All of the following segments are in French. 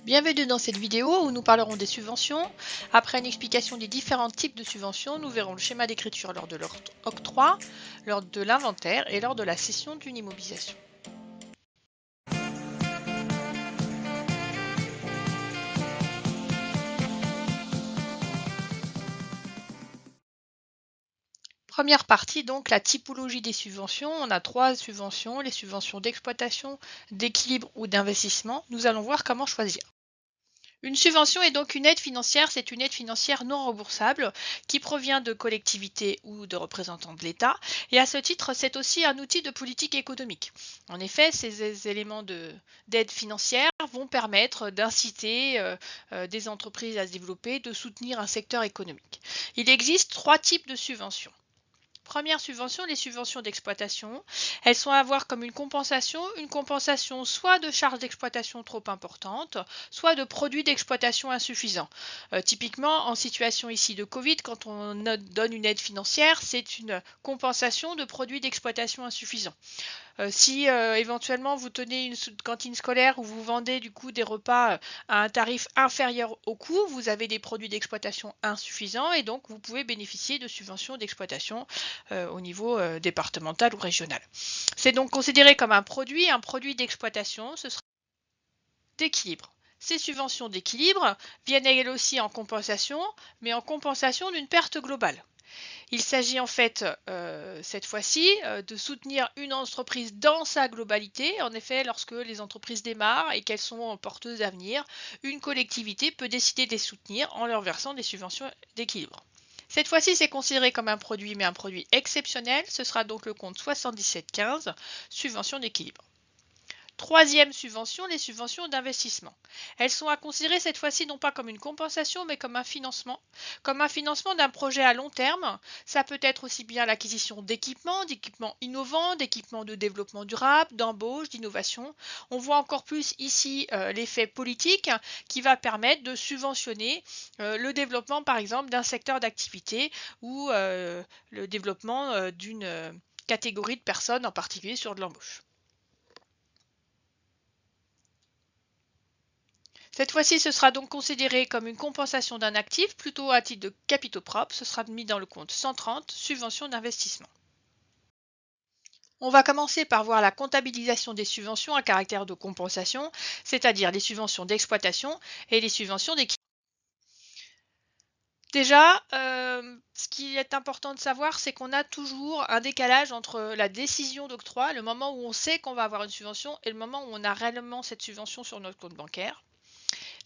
Bienvenue dans cette vidéo où nous parlerons des subventions. Après une explication des différents types de subventions, nous verrons le schéma d'écriture lors de leur octroi, lors de l'inventaire et lors de la cession d'une immobilisation. Première partie, donc la typologie des subventions. On a trois subventions, les subventions d'exploitation, d'équilibre ou d'investissement. Nous allons voir comment choisir. Une subvention est donc une aide financière, c'est une aide financière non remboursable qui provient de collectivités ou de représentants de l'État. Et à ce titre, c'est aussi un outil de politique économique. En effet, ces éléments d'aide financière vont permettre d'inciter des entreprises à se développer, de soutenir un secteur économique. Il existe trois types de subventions. Première subvention, les subventions d'exploitation. Elles sont à voir comme une compensation soit de charges d'exploitation trop importantes, soit de produits d'exploitation insuffisants. Typiquement, en situation ici de Covid, quand on donne une aide financière, c'est une compensation de produits d'exploitation insuffisants. Si éventuellement vous tenez une cantine scolaire où vous vendez du coup des repas à un tarif inférieur au coût, vous avez des produits d'exploitation insuffisants et donc vous pouvez bénéficier de subventions d'exploitation au niveau départemental ou régional. C'est donc considéré comme un produit d'exploitation, ce sera d'équilibre. Ces subventions d'équilibre viennent elles aussi en compensation, mais en compensation d'une perte globale. Il s'agit en fait, cette fois-ci, de soutenir une entreprise dans sa globalité. En effet, lorsque les entreprises démarrent et qu'elles sont porteuses d'avenir, une collectivité peut décider de les soutenir en leur versant des subventions d'équilibre. Cette fois-ci, c'est considéré comme un produit, mais un produit exceptionnel. Ce sera donc le compte 7715, subvention d'équilibre. Troisième subvention, les subventions d'investissement. Elles sont à considérer cette fois-ci non pas comme une compensation, mais comme un financement d'un projet à long terme. Ça peut être aussi bien l'acquisition d'équipements innovants, d'équipements de développement durable, d'embauche, d'innovation. On voit encore plus ici l'effet politique qui va permettre de subventionner le développement par exemple d'un secteur d'activité ou le développement d'une catégorie de personnes, en particulier sur de l'embauche. Cette fois-ci, ce sera donc considéré comme une compensation d'un actif, plutôt à titre de capitaux propres. Ce sera mis dans le compte 130, subvention d'investissement. On va commencer par voir la comptabilisation des subventions à caractère de compensation, c'est-à-dire les subventions d'exploitation et les subventions d'équilibre. Déjà, ce qui est important de savoir, c'est qu'on a toujours un décalage entre la décision d'octroi, le moment où on sait qu'on va avoir une subvention, et le moment où on a réellement cette subvention sur notre compte bancaire.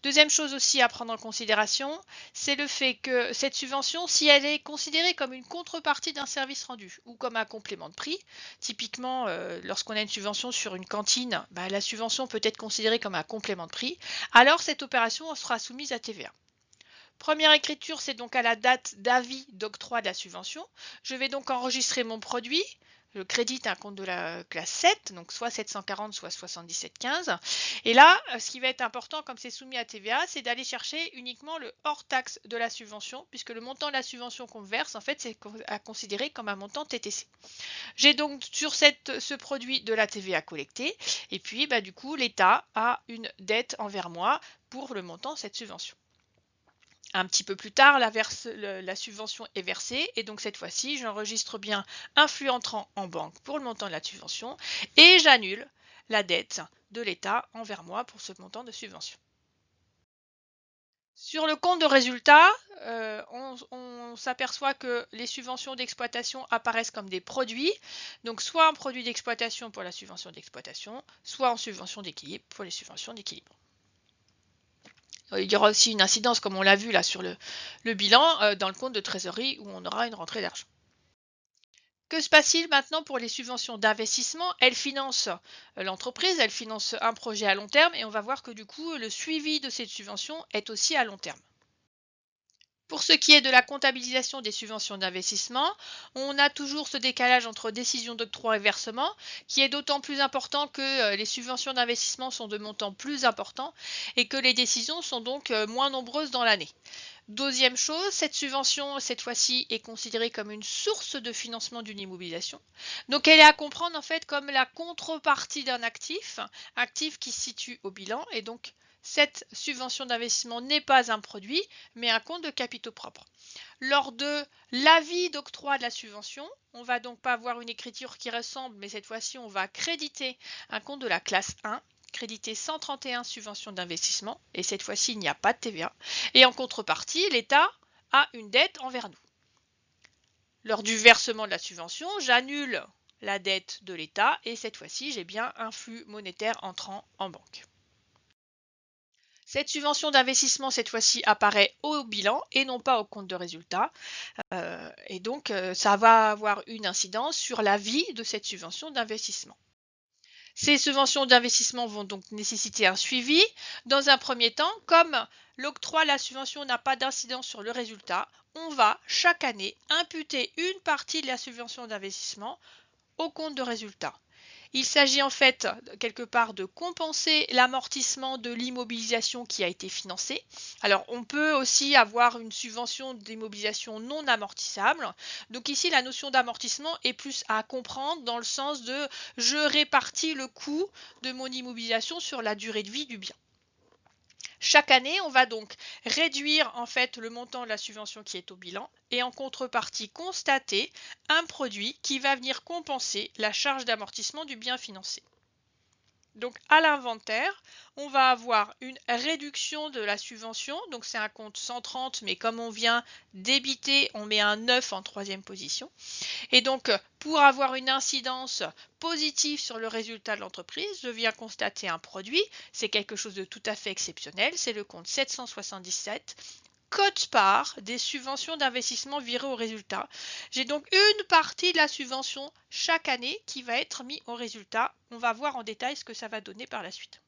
Deuxième chose aussi à prendre en considération, c'est le fait que cette subvention, si elle est considérée comme une contrepartie d'un service rendu ou comme un complément de prix, typiquement lorsqu'on a une subvention sur une cantine, la subvention peut être considérée comme un complément de prix, alors cette opération sera soumise à TVA. Première écriture, c'est donc à la date d'avis d'octroi de la subvention. Je vais donc enregistrer mon produit. Je crédite un compte de la classe 7, donc soit 740, soit 7715. Et là, ce qui va être important, comme c'est soumis à TVA, c'est d'aller chercher uniquement le hors-taxe de la subvention, puisque le montant de la subvention qu'on verse, en fait, c'est à considérer comme un montant TTC. J'ai donc sur ce produit de la TVA collectée, et puis du coup, l'État a une dette envers moi pour le montant de cette subvention. Un petit peu plus tard, la subvention est versée et donc cette fois-ci, j'enregistre bien un flux entrant en banque pour le montant de la subvention et j'annule la dette de l'État envers moi pour ce montant de subvention. Sur le compte de résultat, on s'aperçoit que les subventions d'exploitation apparaissent comme des produits, donc soit en produit d'exploitation pour la subvention d'exploitation, soit en subvention d'équilibre pour les subventions d'équilibre. Il y aura aussi une incidence, comme on l'a vu là sur le bilan, dans le compte de trésorerie où on aura une rentrée d'argent. Que se passe-t-il maintenant pour les subventions d'investissement? Elles financent l'entreprise, elles financent un projet à long terme et on va voir que du coup, le suivi de cette subvention est aussi à long terme. Pour ce qui est de la comptabilisation des subventions d'investissement, on a toujours ce décalage entre décision d'octroi et versement, qui est d'autant plus important que les subventions d'investissement sont de montants plus importants et que les décisions sont donc moins nombreuses dans l'année. Deuxième chose, cette subvention, cette fois-ci, est considérée comme une source de financement d'une immobilisation. Donc elle est à comprendre en fait comme la contrepartie d'un actif qui se situe au bilan et donc cette subvention d'investissement n'est pas un produit, mais un compte de capitaux propres. Lors de l'avis d'octroi de la subvention, on va donc pas avoir une écriture qui ressemble, mais cette fois-ci, on va créditer un compte de la classe 1, créditer 131 subventions d'investissement, et cette fois-ci, il n'y a pas de TVA. Et en contrepartie, l'État a une dette envers nous. Lors du versement de la subvention, j'annule la dette de l'État et cette fois-ci, j'ai bien un flux monétaire entrant en banque. Cette subvention d'investissement, cette fois-ci, apparaît au bilan et non pas au compte de résultat. Et donc, ça va avoir une incidence sur la vie de cette subvention d'investissement. Ces subventions d'investissement vont donc nécessiter un suivi. Dans un premier temps, comme l'octroi de la subvention n'a pas d'incidence sur le résultat, on va chaque année imputer une partie de la subvention d'investissement au compte de résultat. Il s'agit en fait quelque part de compenser l'amortissement de l'immobilisation qui a été financée. Alors on peut aussi avoir une subvention d'immobilisation non amortissable. Donc ici la notion d'amortissement est plus à comprendre dans le sens de je répartis le coût de mon immobilisation sur la durée de vie du bien. Chaque année, on va donc réduire en fait le montant de la subvention qui est au bilan et en contrepartie constater un produit qui va venir compenser la charge d'amortissement du bien financé. Donc à l'inventaire, on va avoir une réduction de la subvention, donc c'est un compte 130, mais comme on vient débiter, on met un 9 en troisième position. Et donc pour avoir une incidence positive sur le résultat de l'entreprise, je viens constater un produit, c'est quelque chose de tout à fait exceptionnel, c'est le compte 777, quote-part des subventions d'investissement virées au résultat. J'ai donc une partie de la subvention chaque année qui va être mise au résultat. On va voir en détail ce que ça va donner par la suite.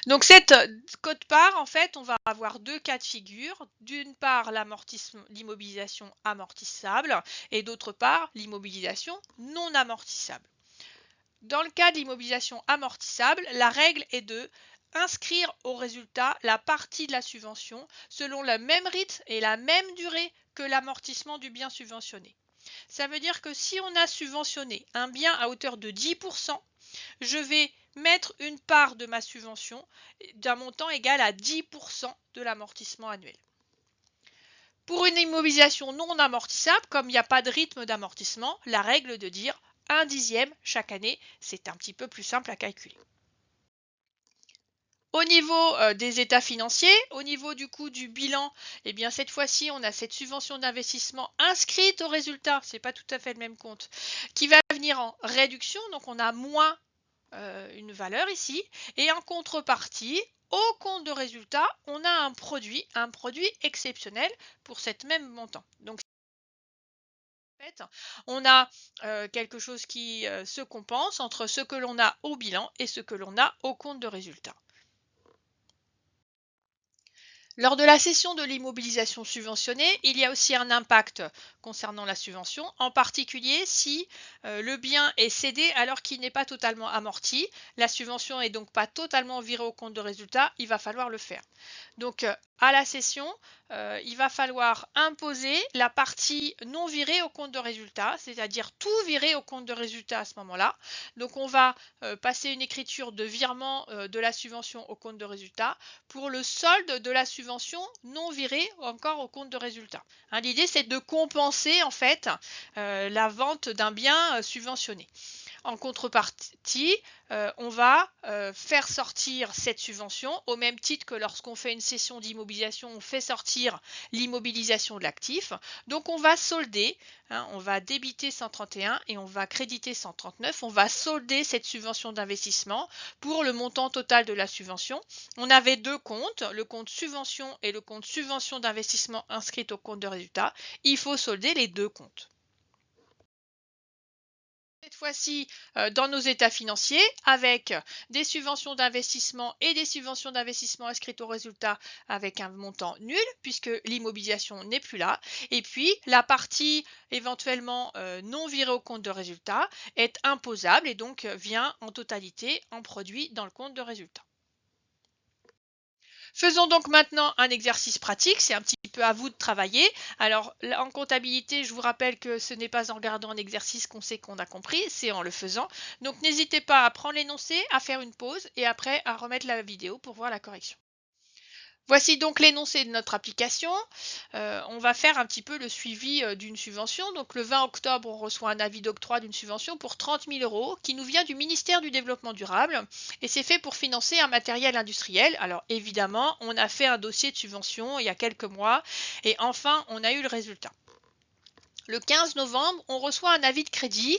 Donc cette quote-part, en fait, on va avoir deux cas de figure. D'une part, l'immobilisation amortissable et d'autre part, l'immobilisation non amortissable. Dans le cas de l'immobilisation amortissable, la règle est de inscrire au résultat la partie de la subvention selon le même rythme et la même durée que l'amortissement du bien subventionné. Ça veut dire que si on a subventionné un bien à hauteur de 10%, je vais mettre une part de ma subvention d'un montant égal à 10% de l'amortissement annuel. Pour une immobilisation non amortissable, comme il n'y a pas de rythme d'amortissement, la règle est de dire 1/10 chaque année, c'est un petit peu plus simple à calculer. Au niveau des états financiers, au niveau du coût du bilan, eh bien cette fois-ci, on a cette subvention d'investissement inscrite au résultat, ce n'est pas tout à fait le même compte, qui va venir en réduction, donc on a moins une valeur ici, et en contrepartie, au compte de résultat, on a un produit exceptionnel pour cette même montant. Donc en fait, on a quelque chose qui se compense entre ce que l'on a au bilan et ce que l'on a au compte de résultat. Lors de la cession de l'immobilisation subventionnée, il y a aussi un impact concernant la subvention, en particulier si le bien est cédé alors qu'il n'est pas totalement amorti. La subvention n'est donc pas totalement virée au compte de résultat, il va falloir le faire. Donc à la cession, il va falloir imposer la partie non virée au compte de résultat, c'est-à-dire tout virer au compte de résultat à ce moment-là. Donc on va passer une écriture de virement de la subvention au compte de résultat pour le solde de la subvention non virée encore au compte de résultat. Hein, l'idée c'est de compenser en fait la vente d'un bien subventionné. En contrepartie, on va faire sortir cette subvention au même titre que lorsqu'on fait une cession d'immobilisation, on fait sortir l'immobilisation de l'actif. Donc on va solder, hein, on va débiter 131 et on va créditer 139. On va solder cette subvention d'investissement pour le montant total de la subvention. On avait deux comptes, le compte subvention et le compte subvention d'investissement inscrit au compte de résultat. Il faut solder les deux comptes. Cette fois-ci dans nos états financiers avec des subventions d'investissement et des subventions d'investissement inscrites au résultat avec un montant nul puisque l'immobilisation n'est plus là. Et puis la partie éventuellement non virée au compte de résultat est imposable et donc vient en totalité en produit dans le compte de résultat. Faisons donc maintenant un exercice pratique, c'est un petit peu à vous de travailler. Alors en comptabilité, je vous rappelle que ce n'est pas en regardant un exercice qu'on sait qu'on a compris, c'est en le faisant. Donc n'hésitez pas à prendre l'énoncé, à faire une pause et après à remettre la vidéo pour voir la correction. Voici donc l'énoncé de notre application. On va faire un petit peu le suivi d'une subvention. Donc le 20 octobre, on reçoit un avis d'octroi d'une subvention pour 30 000 € qui nous vient du ministère du Développement durable et c'est fait pour financer un matériel industriel. Alors évidemment, on a fait un dossier de subvention il y a quelques mois et enfin, on a eu le résultat. Le 15 novembre, on reçoit un avis de crédit.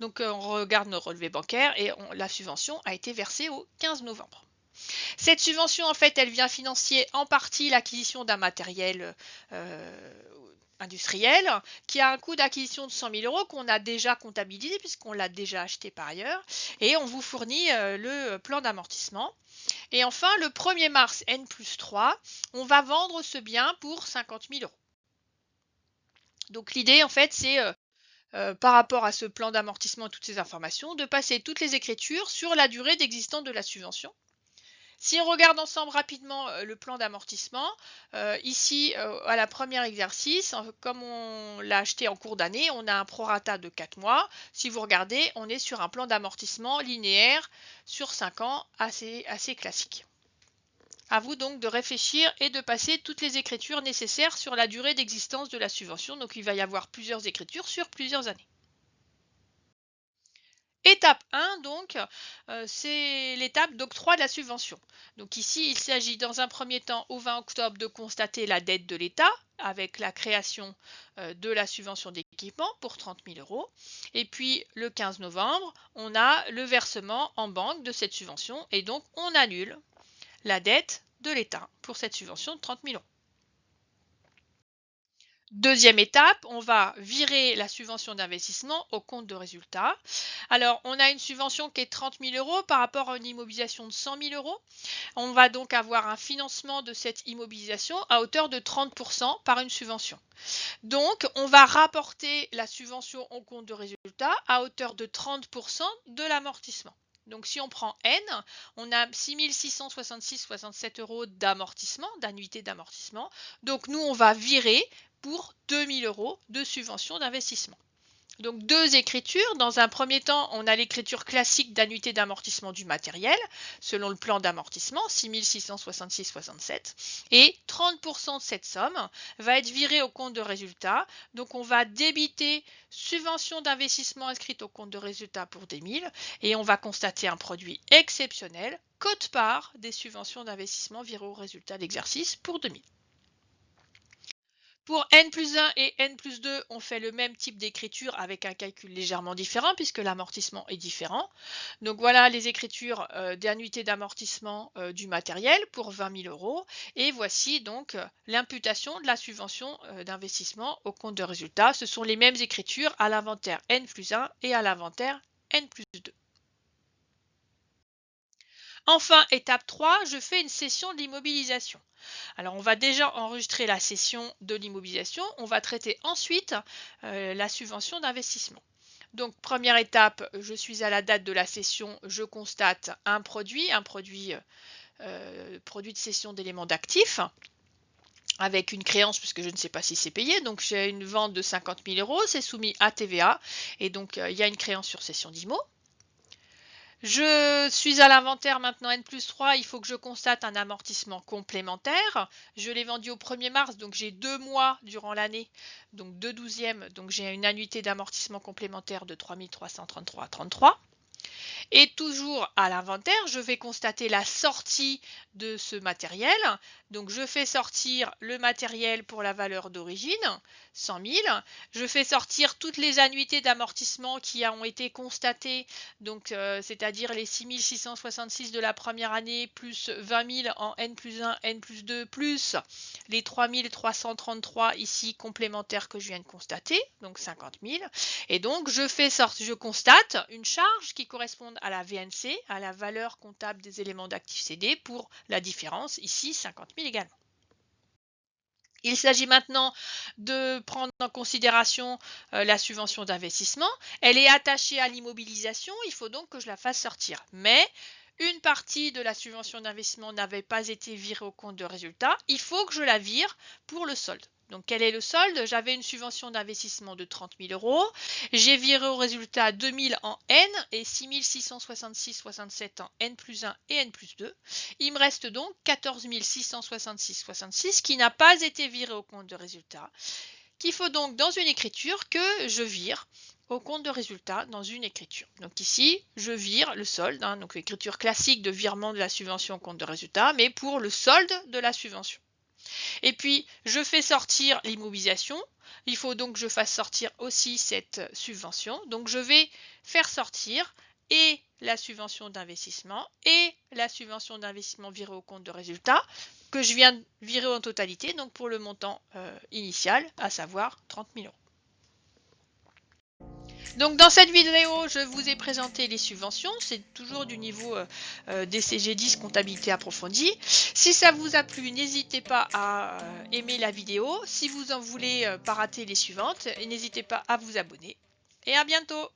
Donc on regarde nos relevés bancaires et la subvention a été versée au 15 novembre. Cette subvention, en fait, elle vient financer en partie l'acquisition d'un matériel industriel qui a un coût d'acquisition de 100 000 € qu'on a déjà comptabilisé puisqu'on l'a déjà acheté par ailleurs. Et on vous fournit le plan d'amortissement. Et enfin, le 1er mars N+3, on va vendre ce bien pour 50 000 €. Donc l'idée, en fait, c'est par rapport à ce plan d'amortissement et toutes ces informations, de passer toutes les écritures sur la durée d'existence de la subvention. Si on regarde ensemble rapidement le plan d'amortissement, ici à la première exercice, comme on l'a acheté en cours d'année, on a un prorata de 4 mois. Si vous regardez, on est sur un plan d'amortissement linéaire sur 5 ans assez classique. À vous donc de réfléchir et de passer toutes les écritures nécessaires sur la durée d'existence de la subvention. Donc il va y avoir plusieurs écritures sur plusieurs années. Étape 1, donc, c'est l'étape d'octroi de la subvention. Donc ici, il s'agit dans un premier temps, au 20 octobre, de constater la dette de l'État avec la création de la subvention d'équipement pour 30 000 €. Et puis, le 15 novembre, on a le versement en banque de cette subvention et donc on annule la dette de l'État pour cette subvention de 30 000 €. Deuxième étape, on va virer la subvention d'investissement au compte de résultat. Alors, on a une subvention qui est 30 000 € par rapport à une immobilisation de 100 000 €. On va donc avoir un financement de cette immobilisation à hauteur de 30% par une subvention. Donc, on va rapporter la subvention au compte de résultat à hauteur de 30% de l'amortissement. Donc, si on prend N, on a 6 666,67 € d'amortissement, d'annuité d'amortissement. Donc, nous, on va virer pour 2 000 € de subvention d'investissement. Donc, deux écritures. Dans un premier temps, on a l'écriture classique d'annuité d'amortissement du matériel, selon le plan d'amortissement, 6 666,67. Et 30% de cette somme va être virée au compte de résultat. Donc, on va débiter subvention d'investissement inscrite au compte de résultat pour des 1000 et on va constater un produit exceptionnel, quote-part des subventions d'investissement virées au résultat d'exercice pour 2000. Pour N+1 et N+2, on fait le même type d'écriture avec un calcul légèrement différent puisque l'amortissement est différent. Donc voilà les écritures d'annuité d'amortissement du matériel pour 20 000 €. Et voici donc l'imputation de la subvention d'investissement au compte de résultat. Ce sont les mêmes écritures à l'inventaire N+1 et à l'inventaire N+2. Enfin, étape 3, je fais une cession de l'immobilisation. Alors, on va déjà enregistrer la cession de l'immobilisation. On va traiter ensuite la subvention d'investissement. Donc, première étape, je suis à la date de la cession, je constate un produit de cession d'éléments d'actifs avec une créance puisque je ne sais pas si c'est payé. Donc, j'ai une vente de 50 000 €, c'est soumis à TVA et donc il y a une créance sur cession d'IMO. Je suis à l'inventaire maintenant N+3, il faut que je constate un amortissement complémentaire. Je l'ai vendu au 1er mars, donc j'ai 2 mois durant l'année, donc 2/12e, donc j'ai une annuité d'amortissement complémentaire de 3 333,33 €. Et toujours à l'inventaire, je vais constater la sortie de ce matériel. Donc, je fais sortir le matériel pour la valeur d'origine, 100 000. Je fais sortir toutes les annuités d'amortissement qui ont été constatées, donc c'est-à-dire les 6 666 de la première année, plus 20 000 en N+1, N+2, plus les 3 333 ici complémentaires que je viens de constater, donc 50 000. Et donc, je constate une charge qui correspond à la VNC, à la valeur comptable des éléments d'actifs cédés, pour la différence, ici 50 000 également. Il s'agit maintenant de prendre en considération la subvention d'investissement. Elle est attachée à l'immobilisation, il faut donc que je la fasse sortir. Mais une partie de la subvention d'investissement n'avait pas été virée au compte de résultat, il faut que je la vire pour le solde. Donc, quel est le solde? J'avais une subvention d'investissement de 30 000 euros. J'ai viré au résultat 2000 en N et 6666,67 en N plus 1 et N plus 2. Il me reste donc 14 666,66 qui n'a pas été viré au compte de résultat, qu'il faut donc dans une écriture que je vire au compte de résultat dans une écriture. Donc ici, je vire le solde, donc l'écriture classique de virement de la subvention au compte de résultat, mais pour le solde de la subvention. Et puis, je fais sortir l'immobilisation. Il faut donc que je fasse sortir aussi cette subvention. Donc, je vais faire sortir et la subvention d'investissement et la subvention d'investissement virée au compte de résultat que je viens de virer en totalité, donc pour le montant initial, à savoir 30 000 euros. Donc dans cette vidéo, je vous ai présenté les subventions, c'est toujours du niveau DCG10 comptabilité approfondie. Si ça vous a plu, n'hésitez pas à aimer la vidéo. Si vous en voulez pas rater les suivantes, n'hésitez pas à vous abonner. Et à bientôt!